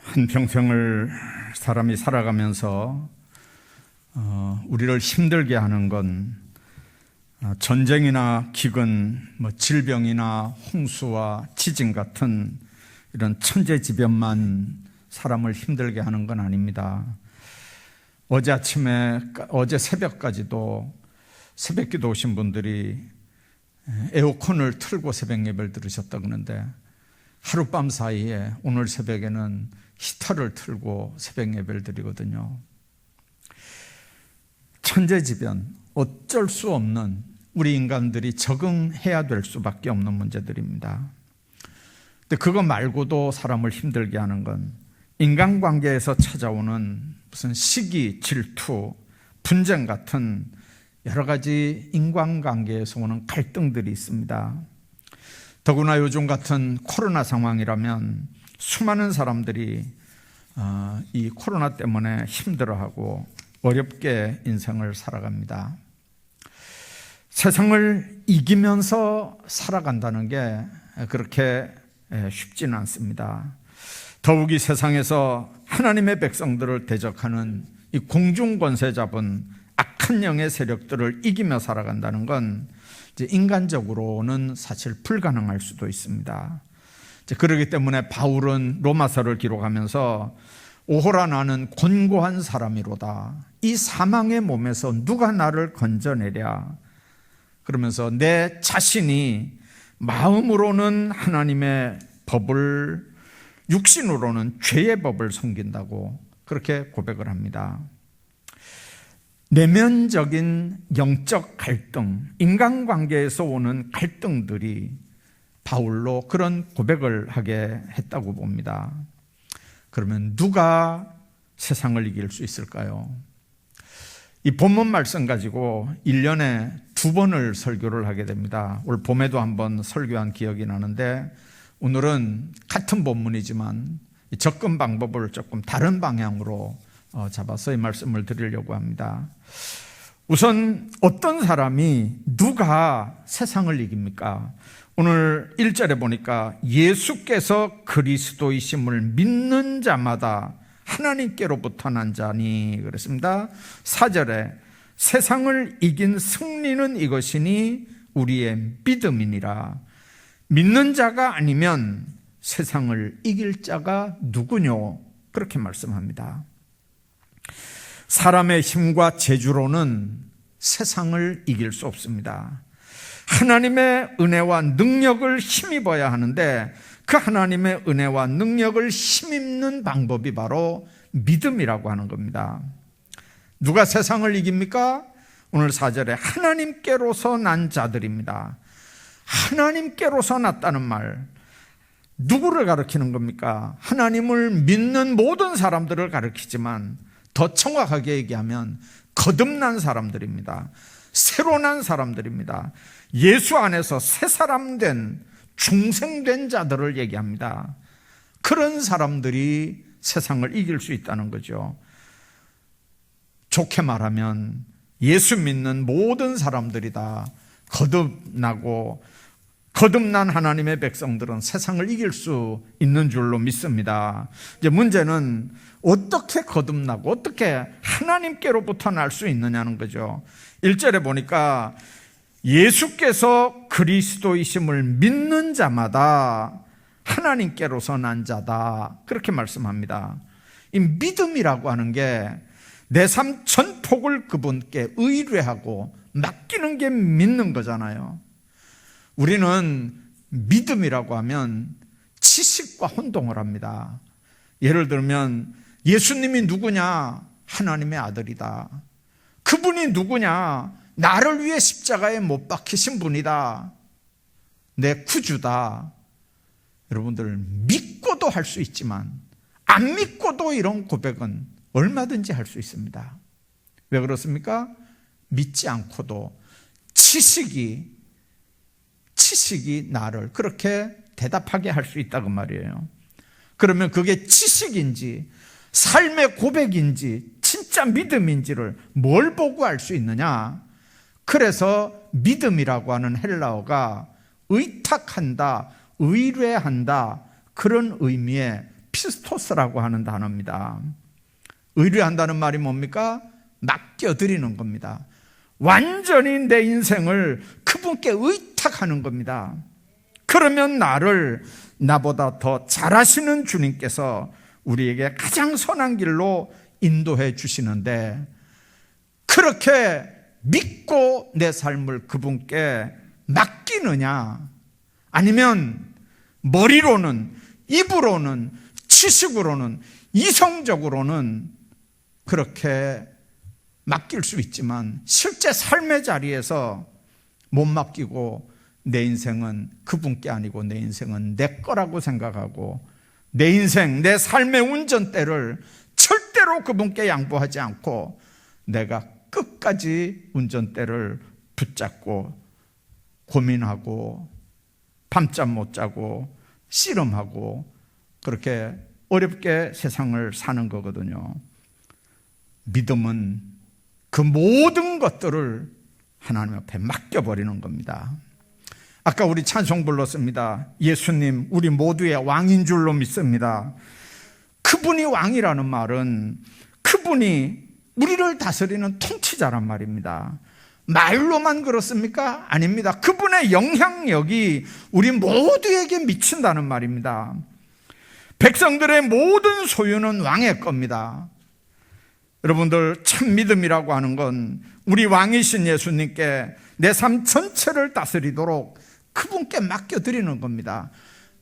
한평생을 사람이 살아가면서 우리를 힘들게 하는 건 전쟁이나 기근, 질병이나 홍수와 지진 같은 이런 천재지변만 사람을 힘들게 하는 건 아닙니다. 어제 새벽까지도 새벽기도 오신 분들이 에어컨을 틀고 새벽 예배를 들으셨다 그러는데, 하룻밤 사이에 오늘 새벽에는 히터를 틀고 새벽 예배를 드리거든요. 천재지변, 어쩔 수 없는, 우리 인간들이 적응해야 될 수밖에 없는 문제들입니다. 근데 그거 말고도 사람을 힘들게 하는 건 인간관계에서 찾아오는 무슨 시기, 질투, 분쟁 같은 여러 가지 인간관계에서 오는 갈등들이 있습니다. 더구나 요즘 같은 코로나 상황이라면 수많은 사람들이 이 코로나 때문에 힘들어하고 어렵게 인생을 살아갑니다. 세상을 이기면서 살아간다는 게 그렇게 쉽지는 않습니다. 더욱이 세상에서 하나님의 백성들을 대적하는 이 공중권세 잡은 악한 영의 세력들을 이기며 살아간다는 건 인간적으로는 사실 불가능할 수도 있습니다. 그렇기 때문에 바울은 로마서를 기록하면서 오호라 나는 곤고한 사람이로다. 이 사망의 몸에서 누가 나를 건져내랴. 그러면서 내 자신이 마음으로는 하나님의 법을, 육신으로는 죄의 법을 섬긴다고 그렇게 고백을 합니다. 내면적인 영적 갈등, 인간관계에서 오는 갈등들이 바울로 그런 고백을 하게 했다고 봅니다. 그러면 누가 세상을 이길 수 있을까요? 이 본문 말씀 가지고 1년에 2번을 설교를 하게 됩니다. 올 봄에도 한번 설교한 기억이 나는데, 오늘은 같은 본문이지만 접근 방법을 조금 다른 방향으로 잡아서 이 말씀을 드리려고 합니다. 우선 어떤 사람이, 누가 세상을 이깁니까? 오늘 1절에 보니까 예수께서 그리스도이심을 믿는 자마다 하나님께로부터 난 자니 그랬습니다. 4절에 세상을 이긴 승리는 이것이니 우리의 믿음이니라. 믿는 자가 아니면 세상을 이길 자가 누구뇨? 그렇게 말씀합니다. 사람의 힘과 재주로는 세상을 이길 수 없습니다. 하나님의 은혜와 능력을 힘입어야 하는데, 그 하나님의 은혜와 능력을 힘입는 방법이 바로 믿음이라고 하는 겁니다. 누가 세상을 이깁니까? 오늘 4절에 하나님께로서 난 자들입니다. 하나님께로서 났다는 말, 누구를 가리키는 겁니까? 하나님을 믿는 모든 사람들을 가리키지만 더 정확하게 얘기하면 거듭난 사람들입니다. 새로 난 사람들입니다. 예수 안에서 새 사람 된, 중생된 자들을 얘기합니다. 그런 사람들이 세상을 이길 수 있다는 거죠. 좋게 말하면 예수 믿는 모든 사람들이 다 거듭나고, 거듭난 하나님의 백성들은 세상을 이길 수 있는 줄로 믿습니다. 이제 문제는 어떻게 거듭나고 어떻게 하나님께로부터 날 수 있느냐는 거죠. 1절에 보니까 예수께서 그리스도이심을 믿는 자마다 하나님께로서 난 자다, 그렇게 말씀합니다. 이 믿음이라고 하는 게 내 삶 전폭을 그분께 의뢰하고 맡기는 게 믿는 거잖아요. 우리는 믿음이라고 하면 지식과 혼동을 합니다. 예를 들면 예수님이 누구냐? 하나님의 아들이다. 그분이 누구냐? 나를 위해 십자가에 못 박히신 분이다. 내 구주다. 여러분들, 믿고도 할 수 있지만 안 믿고도 이런 고백은 얼마든지 할 수 있습니다. 왜 그렇습니까? 믿지 않고도 지식이 나를 그렇게 대답하게 할 수 있다고 말이에요. 그러면 그게 지식인지 삶의 고백인지 진짜 믿음인지를 뭘 보고 알 수 있느냐? 그래서 믿음이라고 하는 헬라어가 의탁한다, 의뢰한다, 그런 의미의 피스토스라고 하는 단어입니다. 의뢰한다는 말이 뭡니까? 맡겨드리는 겁니다. 완전히 내 인생을 그분께 의탁하는 겁니다. 그러면 나보다 더 잘하시는 주님께서 우리에게 가장 선한 길로 인도해 주시는데, 그렇게 믿고 내 삶을 그분께 맡기느냐, 아니면 머리로는, 입으로는, 지식으로는, 이성적으로는 그렇게 맡길 수 있지만 실제 삶의 자리에서 못 맡기고 내 인생은 그분께 아니고 내 인생은 내 거라고 생각하고 내 인생, 내 삶의 운전대를 절대로 그분께 양보하지 않고 내가 끝까지 운전대를 붙잡고 고민하고 밤잠 못 자고 씨름하고 그렇게 어렵게 세상을 사는 거거든요. 믿음은 그 모든 것들을 하나님 앞에 맡겨버리는 겁니다. 아까 우리 찬송 불렀습니다. 예수님 우리 모두의 왕인 줄로 믿습니다. 그분이 왕이라는 말은 그분이 우리를 다스리는 통치자란 말입니다. 말로만 그렇습니까? 아닙니다. 그분의 영향력이 우리 모두에게 미친다는 말입니다. 백성들의 모든 소유는 왕의 겁니다. 여러분들, 참 믿음이라고 하는 건 우리 왕이신 예수님께 내 삶 전체를 다스리도록 그분께 맡겨드리는 겁니다.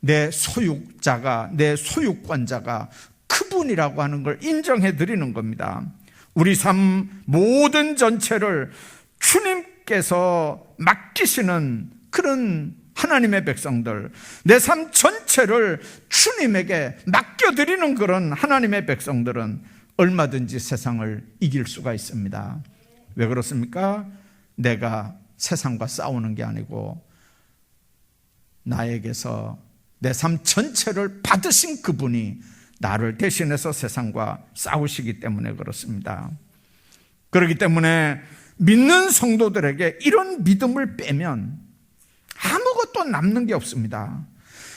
내 소유자가, 내 소유권자가 그분이라고 하는 걸 인정해 드리는 겁니다. 우리 삶 모든 전체를 주님께서 맡기시는 그런 하나님의 백성들, 내 삶 전체를 주님에게 맡겨드리는 그런 하나님의 백성들은 얼마든지 세상을 이길 수가 있습니다. 왜 그렇습니까? 내가 세상과 싸우는 게 아니고 나에게서 내 삶 전체를 받으신 그분이 나를 대신해서 세상과 싸우시기 때문에 그렇습니다. 그렇기 때문에 믿는 성도들에게 이런 믿음을 빼면 아무것도 남는 게 없습니다.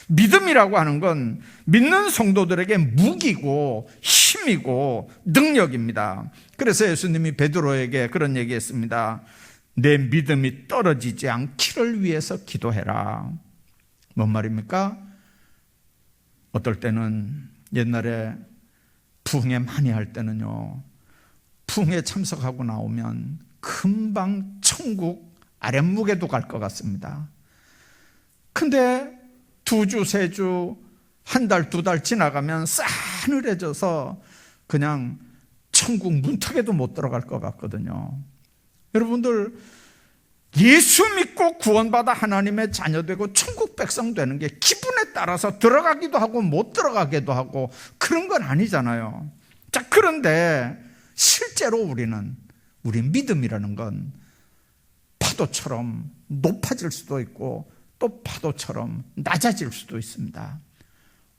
믿음이라고 하는 건 믿는 성도들에게 무기고 힘이고 능력입니다. 그래서 예수님이 베드로에게 그런 얘기했습니다. 내 믿음이 떨어지지 않기를 위해서 기도해라. 뭔 말입니까? 어떨 때는 옛날에 부흥회 많이 할 때는요, 부흥회 참석하고 나오면 금방 천국 아랫목에도 갈 것 같습니다. 근데 2주, 3주, 한 달, 2달 지나가면 싸늘해져서 그냥 천국 문턱에도 못 들어갈 것 같거든요. 여러분들, 예수 믿고 구원받아 하나님의 자녀 되고 천국 백성 되는 게 기분에 따라서 들어가기도 하고 못 들어가기도 하고 그런 건 아니잖아요. 자, 그런데 실제로 우리 믿음이라는 건 파도처럼 높아질 수도 있고 또 파도처럼 낮아질 수도 있습니다.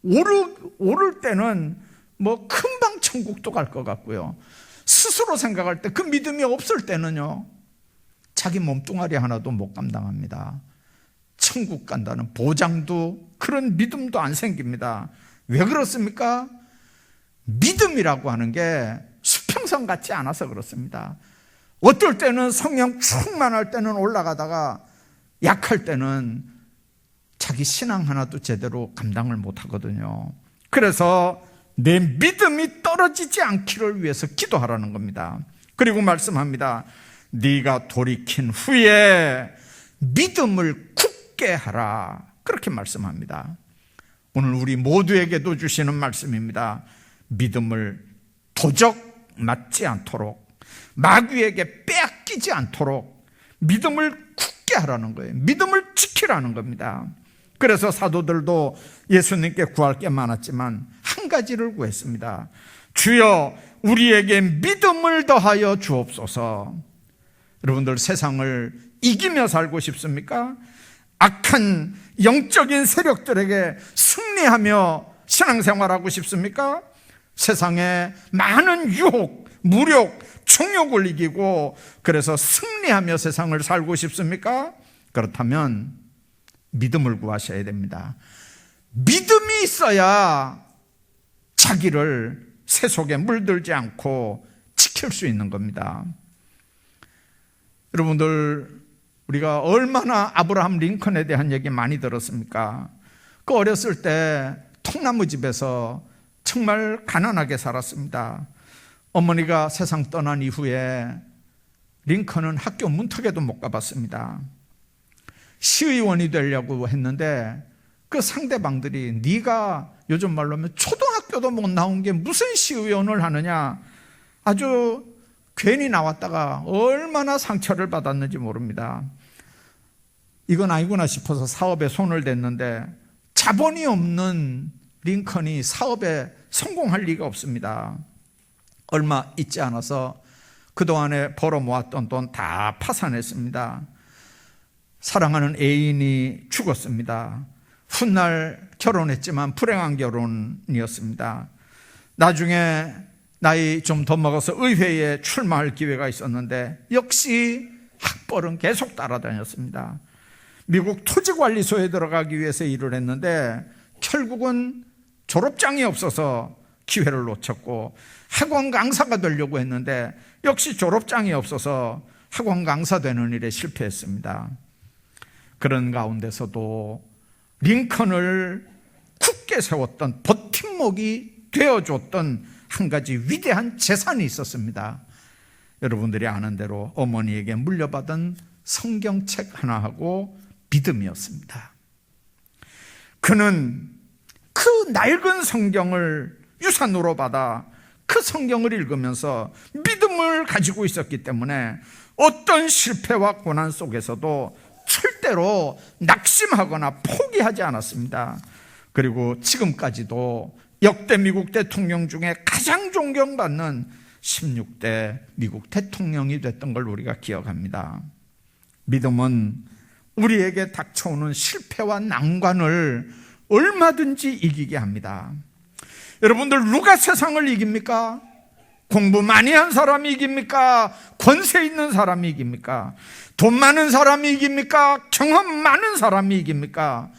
오를 때는 뭐 금방 천국도 갈 것 같고요. 스스로 생각할 때 그 믿음이 없을 때는요, 자기 몸뚱아리 하나도 못 감당합니다. 천국 간다는 보장도 그런 믿음도 안 생깁니다. 왜 그렇습니까? 믿음이라고 하는 게 수평선 같지 않아서 그렇습니다. 어떨 때는 성령 충만할 때는 올라가다가 약할 때는 자기 신앙 하나도 제대로 감당을 못 하거든요. 그래서 내 믿음이 떨어지지 않기를 위해서 기도하라는 겁니다. 그리고 말씀합니다. 네가 돌이킨 후에 믿음을 굳게 하라. 그렇게 말씀합니다. 오늘 우리 모두에게도 주시는 말씀입니다. 믿음을 도적 맞지 않도록, 마귀에게 빼앗기지 않도록 믿음을 굳게 하라는 거예요. 믿음을 지키라는 겁니다. 그래서 사도들도 예수님께 구할 게 많았지만 한 가지를 구했습니다. 주여 우리에게 믿음을 더하여 주옵소서. 여러분들, 세상을 이기며 살고 싶습니까? 악한 영적인 세력들에게 승리하며 신앙생활하고 싶습니까? 세상에 많은 유혹, 무력, 정욕을 이기고 그래서 승리하며 세상을 살고 싶습니까? 그렇다면 믿음을 구하셔야 됩니다. 믿음이 있어야 자기를 새 속에 물들지 않고 지킬 수 있는 겁니다. 여러분들, 우리가 얼마나 아브라함 링컨에 대한 얘기 많이 들었습니까? 그 어렸을 때 통나무 집에서 정말 가난하게 살았습니다. 어머니가 세상 떠난 이후에 링컨은 학교 문턱에도 못 가봤습니다. 시의원이 되려고 했는데 그 상대방들이 네가 요즘 말로 하면 초등학교도 못 나온 게 무슨 시의원을 하느냐, 아주 괜히 나왔다가 얼마나 상처를 받았는지 모릅니다. 이건 아니구나 싶어서 사업에 손을 댔는데 자본이 없는 링컨이 사업에 성공할 리가 없습니다. 얼마 있지 않아서 그동안에 벌어 모았던 돈 다 파산했습니다. 사랑하는 애인이 죽었습니다. 훗날 결혼했지만 불행한 결혼이었습니다. 나중에 나이 좀 더 먹어서 의회에 출마할 기회가 있었는데 역시 학벌은 계속 따라다녔습니다. 미국 토지관리소에 들어가기 위해서 일을 했는데 결국은 졸업장이 없어서 기회를 놓쳤고, 학원 강사가 되려고 했는데 역시 졸업장이 없어서 학원 강사 되는 일에 실패했습니다. 그런 가운데서도 링컨을 굳게 세웠던 버팀목이 되어줬던 한 가지 위대한 재산이 있었습니다. 여러분들이 아는 대로 어머니에게 물려받은 성경책 하나하고 믿음이었습니다. 그는 그 낡은 성경을 유산으로 받아 그 성경을 읽으면서 믿음을 가지고 있었기 때문에 어떤 실패와 고난 속에서도 절대로 낙심하거나 포기하지 않았습니다. 그리고 지금까지도 역대 미국 대통령 중에 가장 존경받는 16대 미국 대통령이 됐던 걸 우리가 기억합니다. 믿음은 우리에게 닥쳐오는 실패와 난관을 얼마든지 이기게 합니다. 여러분들, 누가 세상을 이깁니까? 공부 많이 한 사람이 이깁니까? 권세 있는 사람이 이깁니까? 돈 많은 사람이 이깁니까? 경험 많은 사람이 이깁니까?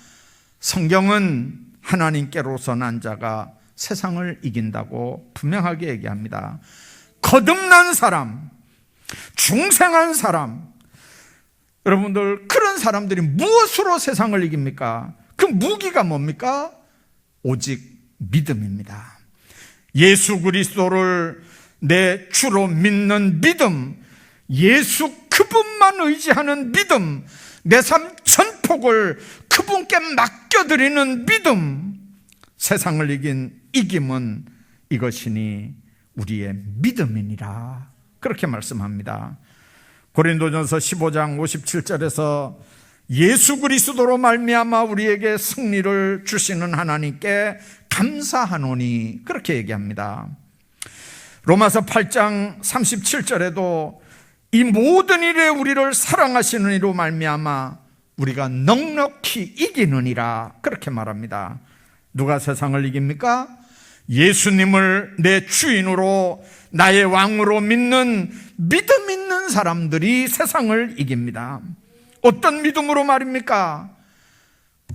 성경은 하나님께로서 난 자가 세상을 이긴다고 분명하게 얘기합니다. 거듭난 사람, 중생한 사람, 여러분들, 그런 사람들이 무엇으로 세상을 이깁니까? 그 무기가 뭡니까? 오직 믿음입니다. 예수 그리스도를 내 주로 믿는 믿음, 예수 그분만 의지하는 믿음, 내 삶 전폭을 그분께 맡겨드리는 믿음, 세상을 이긴 이김은 이것이니 우리의 믿음이니라, 그렇게 말씀합니다. 고린도전서 15장 57절에서 예수 그리스도로 말미암아 우리에게 승리를 주시는 하나님께 감사하노니, 그렇게 얘기합니다. 로마서 8장 37절에도 이 모든 일에 우리를 사랑하시는 이로 말미암아 우리가 넉넉히 이기느니라, 그렇게 말합니다. 누가 세상을 이깁니까? 예수님을 내 주인으로 나의 왕으로 믿는 믿음 있는 사람들이 세상을 이깁니다. 어떤 믿음으로 말입니까?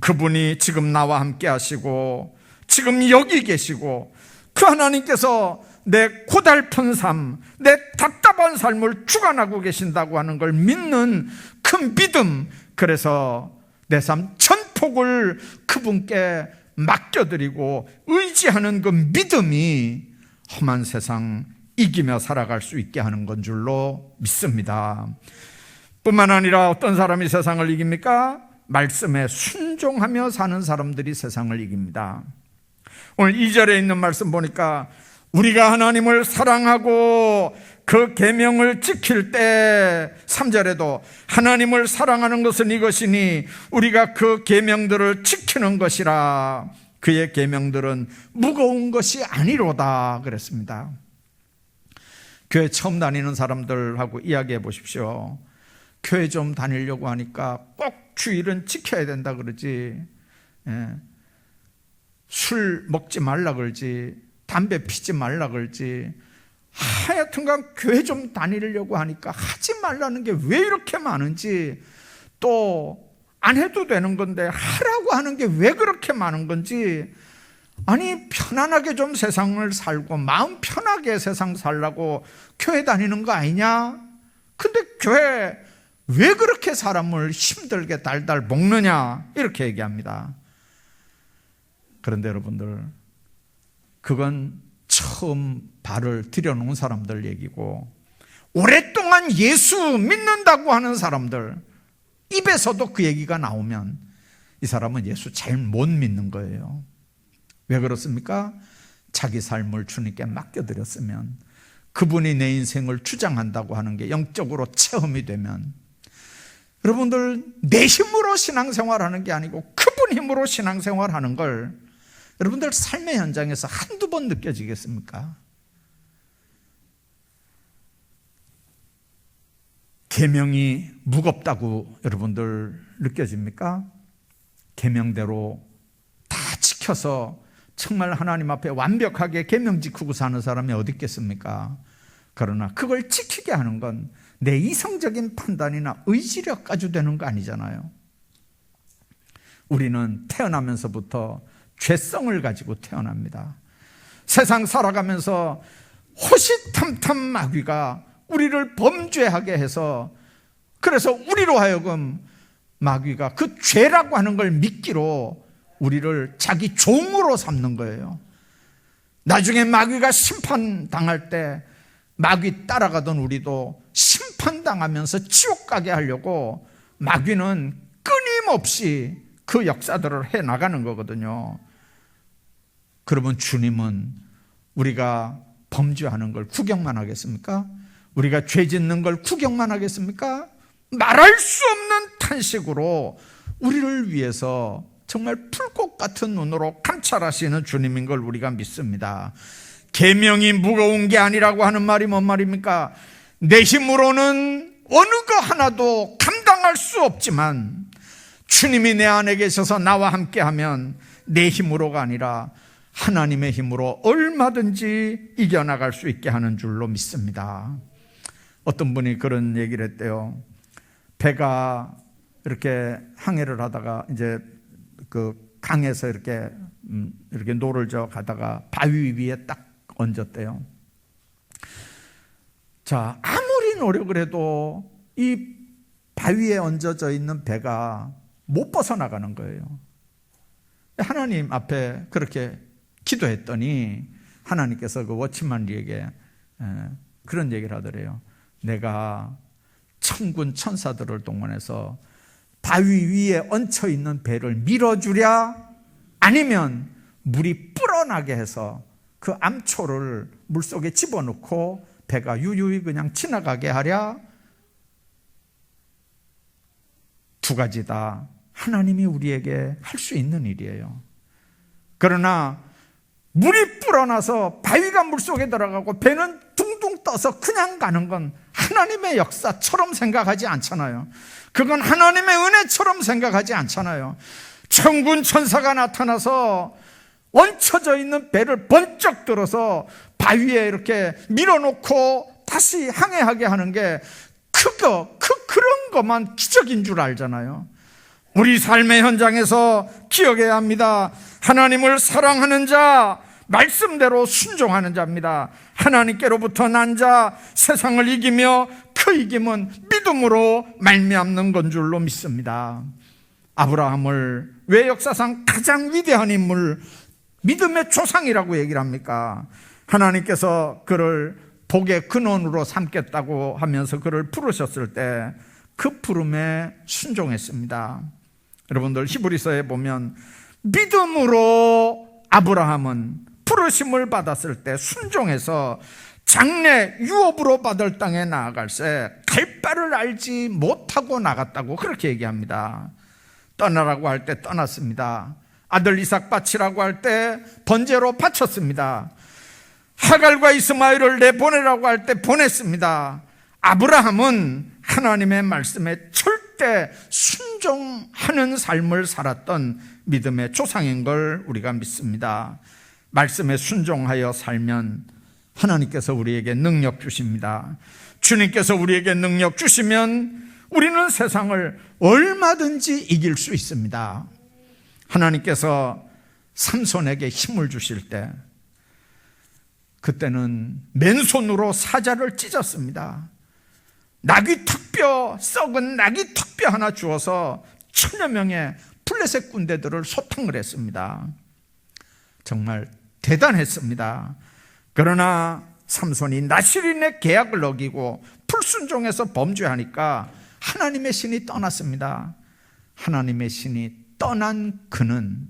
그분이 지금 나와 함께 하시고 지금 여기 계시고 그 하나님께서 내 고달픈 삶, 내 답답한 삶을 주관하고 계신다고 하는 걸 믿는 그 믿음, 그래서 내 삶 전폭을 그분께 맡겨드리고 의지하는 그 믿음이 험한 세상 이기며 살아갈 수 있게 하는 건 줄로 믿습니다. 뿐만 아니라 어떤 사람이 세상을 이깁니까? 말씀에 순종하며 사는 사람들이 세상을 이깁니다. 오늘 2절에 있는 말씀 보니까 우리가 하나님을 사랑하고 그 계명을 지킬 때 3절에도 하나님을 사랑하는 것은 이것이니 우리가 그 계명들을 지키는 것이라, 그의 계명들은 무거운 것이 아니로다 그랬습니다. 교회 처음 다니는 사람들하고 이야기해 보십시오. 교회 좀 다니려고 하니까 꼭 주일은 지켜야 된다 그러지, 술 먹지 말라 그러지, 담배 피지 말라 그러지, 하여튼간 교회 좀 다니려고 하니까 하지 말라는 게 왜 이렇게 많은지, 또 안 해도 되는 건데 하라고 하는 게 왜 그렇게 많은 건지 아니 편안하게 좀 세상을 살고 마음 편하게 세상 살라고 교회 다니는 거 아니냐? 근데 교회 왜 그렇게 사람을 힘들게 달달 볶느냐? 이렇게 얘기합니다. 그런데 여러분들, 그건 처음 발을 들여놓은 사람들 얘기고, 오랫동안 예수 믿는다고 하는 사람들 입에서도 그 얘기가 나오면 이 사람은 예수 잘 못 믿는 거예요. 왜 그렇습니까? 자기 삶을 주님께 맡겨드렸으면, 그분이 내 인생을 주장한다고 하는 게 영적으로 체험이 되면, 여러분들 내 힘으로 신앙생활하는 게 아니고 그분 힘으로 신앙생활하는 걸 여러분들 삶의 현장에서 한두 번 느껴지겠습니까? 계명이 무겁다고 여러분들 느껴집니까? 계명대로 다 지켜서 정말 하나님 앞에 완벽하게 계명 지키고 사는 사람이 어디 있겠습니까? 그러나 그걸 지키게 하는 건 내 이성적인 판단이나 의지력 가지고 되는 거 아니잖아요. 우리는 태어나면서부터 죄성을 가지고 태어납니다. 세상 살아가면서 호시탐탐 마귀가 우리를 범죄하게 해서, 그래서 우리로 하여금 마귀가 그 죄라고 하는 걸 믿기로 우리를 자기 종으로 삼는 거예요. 나중에 마귀가 심판당할 때 마귀 따라가던 우리도 심판당하면서 지옥 가게 하려고 마귀는 끊임없이 그 역사들을 해나가는 거거든요. 그러면 주님은 우리가 범죄하는 걸 구경만 하겠습니까? 우리가 죄 짓는 걸 구경만 하겠습니까? 말할 수 없는 탄식으로 우리를 위해서 정말 풀꽃 같은 눈으로 감찰하시는 주님인 걸 우리가 믿습니다. 계명이 무거운 게 아니라고 하는 말이 뭔 말입니까? 내 힘으로는 어느 거 하나도 감당할 수 없지만 주님이 내 안에 계셔서 나와 함께하면 내 힘으로가 아니라 하나님의 힘으로 얼마든지 이겨나갈 수 있게 하는 줄로 믿습니다. 어떤 분이 그런 얘기를 했대요. 배가 이렇게 항해를 하다가 이제 그 강에서 이렇게 노를 저 가다가 바위 위에 딱 얹었대요. 자, 아무리 노력을 해도 이 바위에 얹어져 있는 배가 못 벗어나가는 거예요. 하나님 앞에 그렇게 기도했더니 하나님께서 그 워치만리에게 그런 얘기를 하더래요. 내가 천군 천사들을 동원해서 바위 위에 얹혀 있는 배를 밀어주랴, 아니면 물이 불어나게 해서 그 암초를 물속에 집어넣고 배가 유유히 그냥 지나가게 하랴. 두 가지 다 하나님이 우리에게 할 수 있는 일이에요. 그러나 물이 불어나서 바위가 물속에 들어가고 배는 둥둥 떠서 그냥 가는 건 하나님의 역사처럼 생각하지 않잖아요. 그건 하나님의 은혜처럼 생각하지 않잖아요. 천군 천사가 나타나서 얹혀져 있는 배를 번쩍 들어서 바위에 이렇게 밀어놓고 다시 항해하게 하는 게 그런 것만 기적인 줄 알잖아요. 우리 삶의 현장에서 기억해야 합니다. 하나님을 사랑하는 자, 말씀대로 순종하는 자입니다. 하나님께로부터 난 자, 세상을 이기며 그 이김은 믿음으로 말미암는 건 줄로 믿습니다. 아브라함을 왜 역사상 가장 위대한 인물, 믿음의 조상이라고 얘기를 합니까? 하나님께서 그를 복의 근원으로 삼겠다고 하면서 그를 부르셨을 때 그 부름에 순종했습니다. 여러분들 히브리서에 보면 믿음으로 아브라함은 부르심을 받았을 때 순종해서 장래 유업으로 받을 땅에 나아갈새 갈 바를 알지 못하고 나갔다고 그렇게 얘기합니다. 떠나라고 할 때 떠났습니다. 아들 이삭 바치라고 할 때 번제로 바쳤습니다. 하갈과 이스마엘을 내보내라고 할 때 보냈습니다. 아브라함은 하나님의 말씀에 절대 순종하는 삶을 살았던 믿음의 조상인 걸 우리가 믿습니다. 말씀에 순종하여 살면 하나님께서 우리에게 능력 주십니다. 주님께서 우리에게 능력 주시면 우리는 세상을 얼마든지 이길 수 있습니다. 하나님께서 삼손에게 힘을 주실 때 그때는 맨손으로 사자를 찢었습니다. 나귀 턱뼈, 썩은 나귀 턱뼈 하나 주어서 1000여 명의 블레셋 군대들을 소탕을 했습니다. 정말 대단했습니다. 그러나 삼손이 나실인의 계약을 어기고 불순종해서 범죄하니까 하나님의 신이 떠났습니다. 하나님의 신이 떠난 그는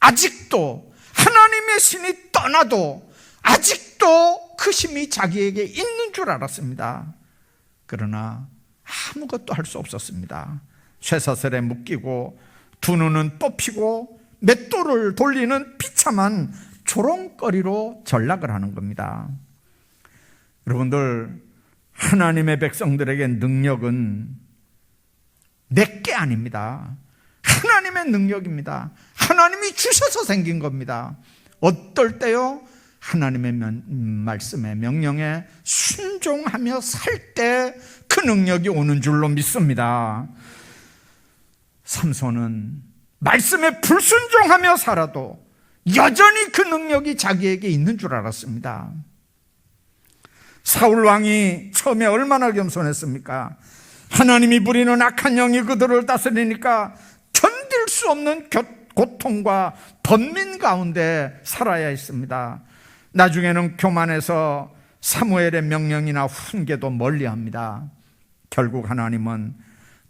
아직도, 하나님의 신이 떠나도 아직도 그 힘이 자기에게 있는 줄 알았습니다. 그러나 아무것도 할 수 없었습니다. 쇠사슬에 묶이고 두 눈은 뽑히고 맷돌을 돌리는 비참한 조롱거리로 전락을 하는 겁니다. 여러분들, 하나님의 백성들에게 능력은 내게 아닙니다. 하나님의 능력입니다. 하나님이 주셔서 생긴 겁니다. 어떨 때요? 하나님의 말씀에, 명령에 순종하며 살 때 그 능력이 오는 줄로 믿습니다. 삼손은 말씀에 불순종하며 살아도 여전히 그 능력이 자기에게 있는 줄 알았습니다. 사울 왕이 처음에 얼마나 겸손했습니까? 하나님이 부리는 악한 영이 그들을 다스리니까 견딜 수 없는 고통과 번민 가운데 살아야 했습니다. 나중에는 교만해서 사무엘의 명령이나 훈계도 멀리합니다. 결국 하나님은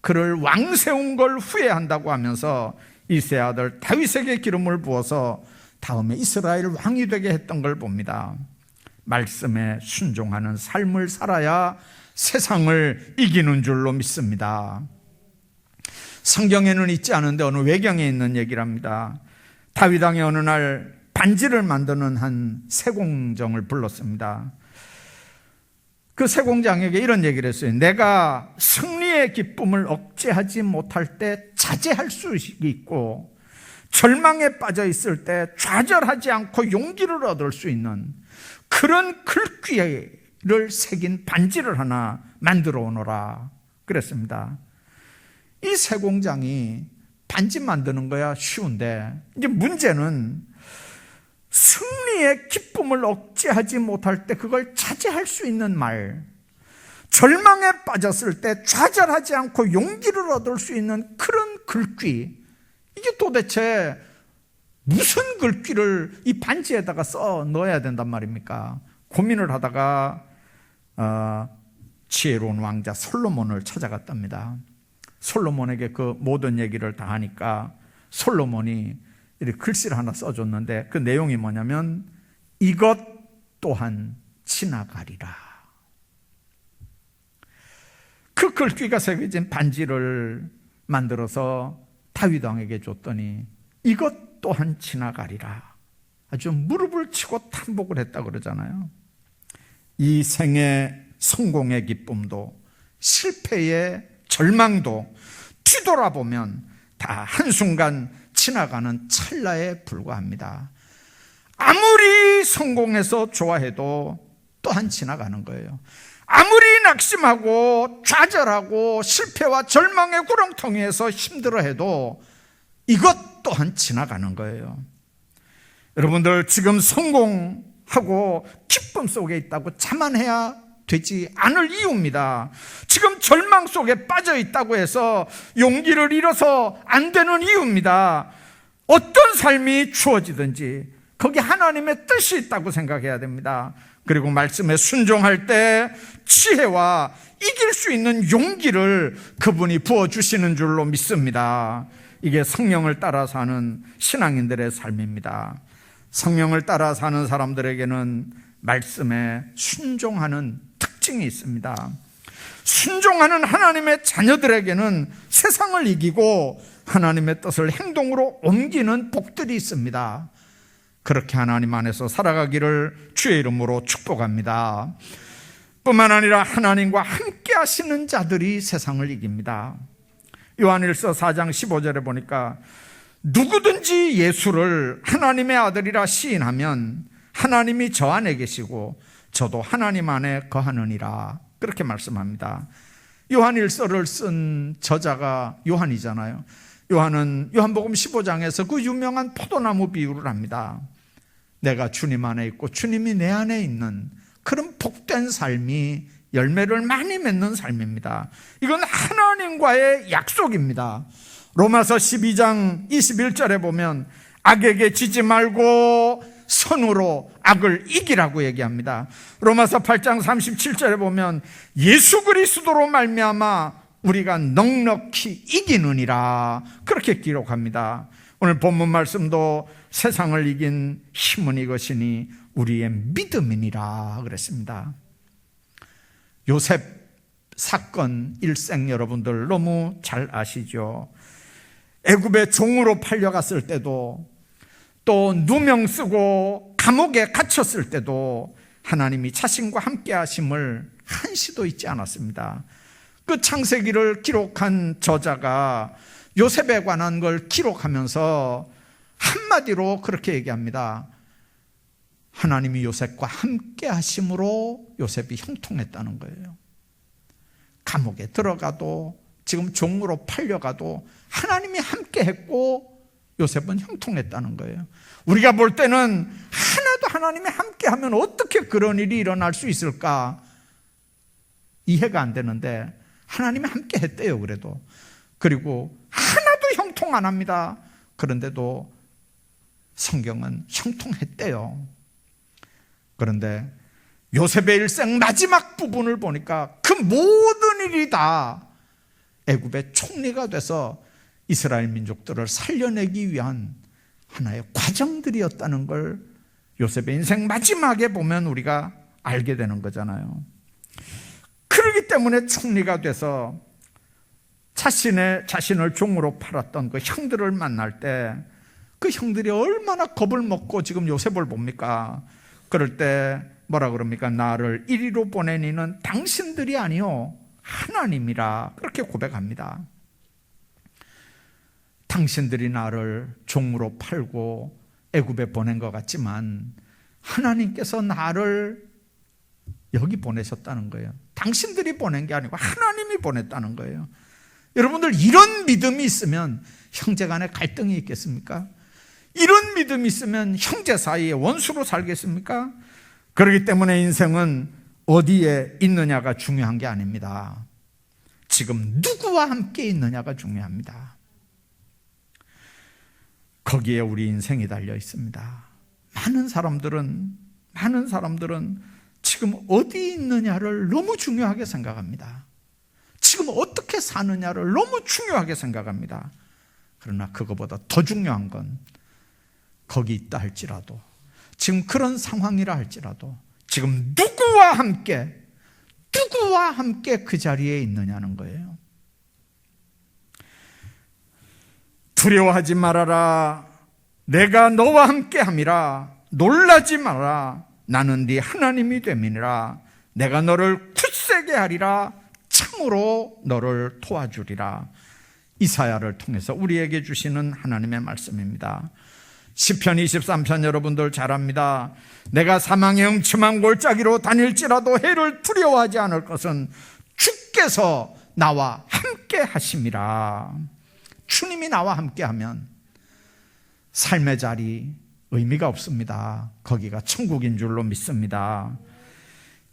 그를 왕 세운 걸 후회한다고 하면서 이새의 아들 다윗에게 기름을 부어서 다음에 이스라엘 왕이 되게 했던 걸 봅니다. 말씀에 순종하는 삶을 살아야 세상을 이기는 줄로 믿습니다. 성경에는 있지 않은데 어느 외경에 있는 얘기랍니다. 다윗 왕이 어느 날 반지를 만드는 한 세공정을 불렀습니다. 그 세공장에게 이런 얘기를 했어요. 내가 승리의 기쁨을 억제하지 못할 때 자제할 수 있고 절망에 빠져 있을 때 좌절하지 않고 용기를 얻을 수 있는 그런 글귀를 새긴 반지를 하나 만들어 오너라 그랬습니다. 이 세공장이 반지 만드는 거야 쉬운데, 이제 문제는 승리의 기쁨을 억제하지 못할 때 그걸 자제할 수 있는 말, 절망에 빠졌을 때 좌절하지 않고 용기를 얻을 수 있는 그런 글귀, 이게 도대체 무슨 글귀를 이 반지에다가 써 넣어야 된단 말입니까? 고민을 하다가 지혜로운 왕자 솔로몬을 찾아갔답니다. 솔로몬에게 그 모든 얘기를 다 하니까 솔로몬이 이렇게 글씨를 하나 써줬는데 그 내용이 뭐냐면 이것 또한 지나가리라. 그 글귀가 새겨진 반지를 만들어서 다윗 왕에게 줬더니 이것 또한 지나가리라. 아주 무릎을 치고 탄복을 했다 그러잖아요. 이 생의 성공의 기쁨도 실패의 절망도 뒤돌아보면 다 한순간 지나가는 찰나에 불과합니다. 아무리 성공해서 좋아해도 또한 지나가는 거예요. 아무리 낙심하고 좌절하고 실패와 절망의 구렁텅이에서 힘들어해도 이것 또한 지나가는 거예요. 여러분들 지금 성공하고 기쁨 속에 있다고 자만해야 되지 않을 이유입니다. 지금 절망 속에 빠져 있다고 해서 용기를 잃어서 안 되는 이유입니다. 어떤 삶이 주어지든지 거기 하나님의 뜻이 있다고 생각해야 됩니다. 그리고 말씀에 순종할 때 지혜와 이길 수 있는 용기를 그분이 부어주시는 줄로 믿습니다. 이게 성령을 따라 사는 신앙인들의 삶입니다. 성령을 따라 사는 사람들에게는 말씀에 순종하는 특징이 있습니다. 순종하는 하나님의 자녀들에게는 세상을 이기고 하나님의 뜻을 행동으로 옮기는 복들이 있습니다. 그렇게 하나님 안에서 살아가기를 주의 이름으로 축복합니다. 뿐만 아니라 하나님과 함께 하시는 자들이 세상을 이깁니다. 요한일서 4장 15절에 보니까 누구든지 예수를 하나님의 아들이라 시인하면 하나님이 저 안에 계시고 저도 하나님 안에 거하느니라, 그렇게 말씀합니다. 요한일서를 쓴 저자가 요한이잖아요. 요한은 요한복음 15장에서 그 유명한 포도나무 비유를 합니다. 내가 주님 안에 있고 주님이 내 안에 있는 그런 복된 삶이 열매를 많이 맺는 삶입니다. 이건 하나님과의 약속입니다. 로마서 12장 21절에 보면 악에게 지지 말고 선으로 악을 이기라고 얘기합니다. 로마서 8장 37절에 보면 예수 그리스도로 말미암아 우리가 넉넉히 이기느니라 그렇게 기록합니다. 오늘 본문 말씀도 세상을 이긴 힘은 이것이니 우리의 믿음이니라 그랬습니다. 요셉 사건 일생 여러분들 너무 잘 아시죠? 애굽의 종으로 팔려갔을 때도 또 누명 쓰고 감옥에 갇혔을 때도 하나님이 자신과 함께 하심을 한시도 잊지 않았습니다. 그 창세기를 기록한 저자가 요셉에 관한 걸 기록하면서 한마디로 그렇게 얘기합니다. 하나님이 요셉과 함께 하심으로 요셉이 형통했다는 거예요. 감옥에 들어가도 지금 종으로 팔려가도 하나님이 함께 했고 요셉은 형통했다는 거예요. 우리가 볼 때는 하나도 하나님이 함께 하면 어떻게 그런 일이 일어날 수 있을까 이해가 안 되는데 하나님이 함께 했대요. 그래도 그리고 하나도 형통 안 합니다. 그런데도 성경은 형통했대요. 그런데 요셉의 일생 마지막 부분을 보니까 그 모든 일이 다 애굽의 총리가 돼서 이스라엘 민족들을 살려내기 위한 하나의 과정들이었다는 걸 요셉의 인생 마지막에 보면 우리가 알게 되는 거잖아요. 그렇기 때문에 총리가 돼서 자신을 종으로 팔았던 그 형들을 만날 때 그 형들이 얼마나 겁을 먹고 지금 요셉을 봅니까? 그럴 때 뭐라 그럽니까? 나를 이리로 보낸 이는 당신들이 아니요 하나님이라 그렇게 고백합니다. 당신들이 나를 종으로 팔고 애굽에 보낸 것 같지만 하나님께서 나를 여기 보내셨다는 거예요. 당신들이 보낸 게 아니고 하나님이 보냈다는 거예요. 여러분들 이런 믿음이 있으면 형제 간에 갈등이 있겠습니까? 이런 믿음이 있으면 형제 사이에 원수로 살겠습니까? 그렇기 때문에 인생은 어디에 있느냐가 중요한 게 아닙니다. 지금 누구와 함께 있느냐가 중요합니다. 거기에 우리 인생이 달려 있습니다. 많은 사람들은 지금 어디 있느냐를 너무 중요하게 생각합니다. 지금 어떻게 사느냐를 너무 중요하게 생각합니다. 그러나 그거보다 더 중요한 건 거기 있다 할지라도 지금 그런 상황이라 할지라도 지금 누구와 함께 그 자리에 있느냐는 거예요. 두려워하지 말아라. 내가 너와 함께 함이라. 놀라지 마라. 나는 네 하나님이 됨이니라. 내가 너를 굳세게 하리라. 참으로 너를 도와주리라. 이사야를 통해서 우리에게 주시는 하나님의 말씀입니다. 시편 23편 여러분들 잘 압니다. 내가 사망의 음침한 골짜기로 다닐지라도 해를 두려워하지 않을 것은 주께서 나와 함께 하심이라. 주님이 나와 함께 하면 삶의 자리 의미가 없습니다. 거기가 천국인 줄로 믿습니다.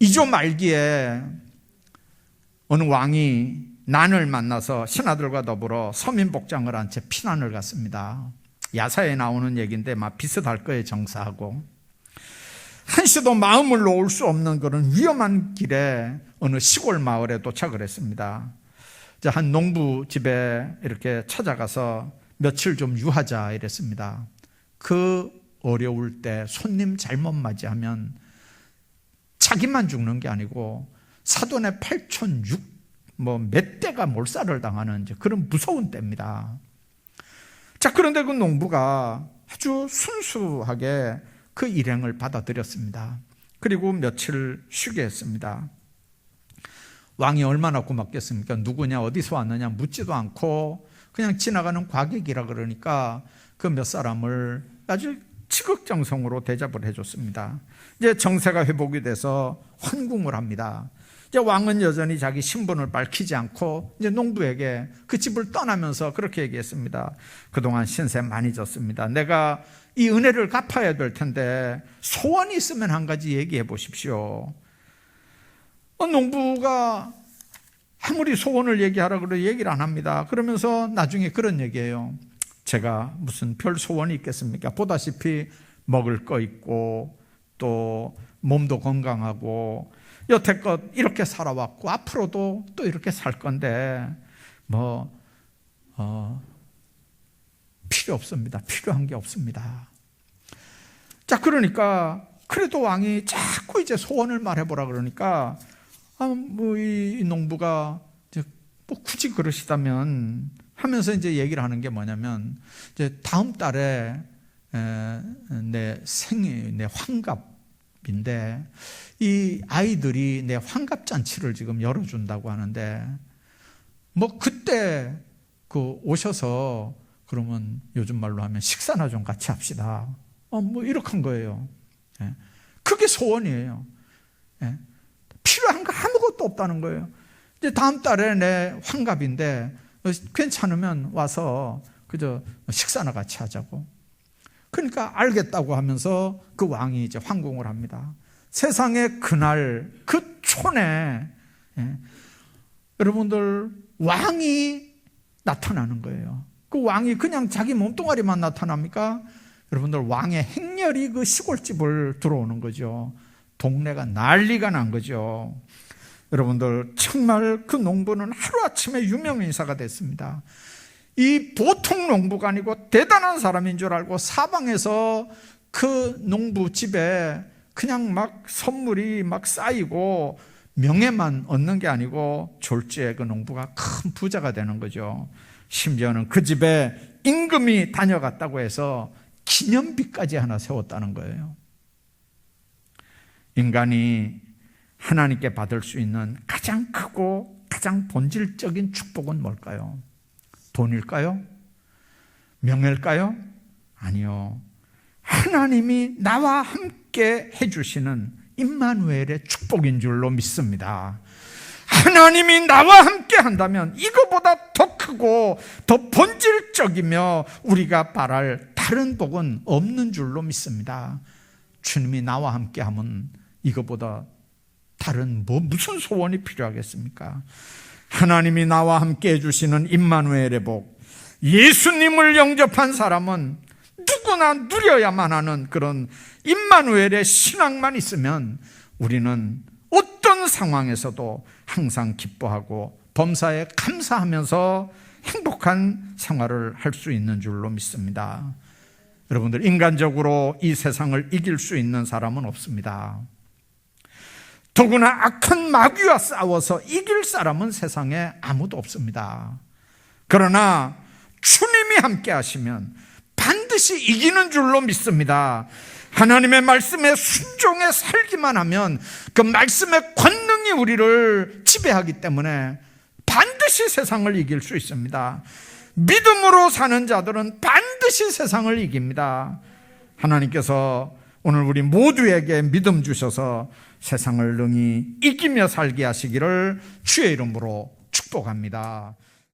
2조 말기에 어느 왕이 난을 만나서 신하들과 더불어 서민복장을 한 채 피난을 갔습니다. 야사에 나오는 얘기인데 막 비슷할 거예요. 정사하고 한시도 마음을 놓을 수 없는 그런 위험한 길에 어느 시골 마을에 도착을 했습니다. 한 농부 집에 이렇게 찾아가서 며칠 좀 유하자 이랬습니다. 그 어려울 때 손님 잘못 맞이하면 자기만 죽는 게 아니고 사돈의 8,600 몇 대가 몰살을 당하는 이제 그런 무서운 때입니다. 자, 그런데 그 농부가 아주 순수하게 그 일행을 받아들였습니다. 그리고 며칠 쉬게 했습니다. 왕이 얼마나 고맙겠습니까? 누구냐 어디서 왔느냐 묻지도 않고 그냥 지나가는 과객이라 그러니까 그 몇 사람을 아주 지극정성으로 대접을 해줬습니다. 이제 정세가 회복이 돼서 환궁을 합니다. 이제 왕은 여전히 자기 신분을 밝히지 않고 이제 농부에게 그 집을 떠나면서 그렇게 얘기했습니다. 그동안 신세 많이 졌습니다. 내가 이 은혜를 갚아야 될 텐데 소원이 있으면 한 가지 얘기해 보십시오. 농부가 아무리 소원을 얘기하라 그래도 얘기를 안 합니다. 그러면서 나중에 그런 얘기해요. 제가 무슨 별 소원이 있겠습니까? 보다시피 먹을 거 있고 또 몸도 건강하고 여태껏 이렇게 살아왔고 앞으로도 또 이렇게 살 건데 필요 없습니다. 필요한 게 없습니다. 자, 그러니까 그래도 왕이 자꾸 이제 소원을 말해보라 그러니까 이 농부가 이제 굳이 그러시다면 하면서 이제 얘기를 하는 게 뭐냐면 이제 다음 달에 내 생일, 내 환갑인데 이 아이들이 내 환갑 잔치를 지금 열어준다고 하는데 그때 오셔서 그러면 요즘 말로 하면 식사나 좀 같이 합시다. 이렇게 한 거예요. 그게 소원이에요. 필요한 거 아무것도 없다는 거예요. 이제 다음 달에 내 환갑인데 괜찮으면 와서 그저 식사나 같이 하자고. 그러니까 알겠다고 하면서 그 왕이 이제 황궁을 합니다. 세상에 그날 그 촌에 여러분들 왕이 나타나는 거예요. 그 왕이 그냥 자기 몸뚱아리만 나타납니까? 여러분들 왕의 행렬이 그 시골집을 들어오는 거죠. 동네가 난리가 난 거죠. 여러분들 정말 그 농부는 하루아침에 유명인사가 됐습니다. 이 보통 농부가 아니고 대단한 사람인 줄 알고 사방에서 그 농부 집에 그냥 막 선물이 막 쌓이고 명예만 얻는 게 아니고 졸지에 그 농부가 큰 부자가 되는 거죠. 심지어는 그 집에 임금이 다녀갔다고 해서 기념비까지 하나 세웠다는 거예요. 인간이 하나님께 받을 수 있는 가장 크고 가장 본질적인 축복은 뭘까요? 돈일까요? 명예일까요? 아니요. 하나님이 나와 함께 해주시는 임마누엘의 축복인 줄로 믿습니다. 하나님이 나와 함께 한다면 이거보다 더 크고 더 본질적이며 우리가 바랄 다른 복은 없는 줄로 믿습니다. 주님이 나와 함께 하면 이거보다 다른 무슨 소원이 필요하겠습니까? 하나님이 나와 함께 해주시는 임마누엘의 복, 예수님을 영접한 사람은 누구나 누려야만 하는 그런 임마누엘의 신앙만 있으면 우리는 어떤 상황에서도 항상 기뻐하고 범사에 감사하면서 행복한 생활을 할 수 있는 줄로 믿습니다. 여러분들, 인간적으로 이 세상을 이길 수 있는 사람은 없습니다. 더구나 악한 마귀와 싸워서 이길 사람은 세상에 아무도 없습니다. 그러나 주님이 함께 하시면 반드시 이기는 줄로 믿습니다. 하나님의 말씀에 순종해 살기만 하면 그 말씀의 권능이 우리를 지배하기 때문에 반드시 세상을 이길 수 있습니다. 믿음으로 사는 자들은 반드시 세상을 이깁니다. 하나님께서 오늘 우리 모두에게 믿음 주셔서 세상을 능히 이기며 살게 하시기를 주의 이름으로 축복합니다.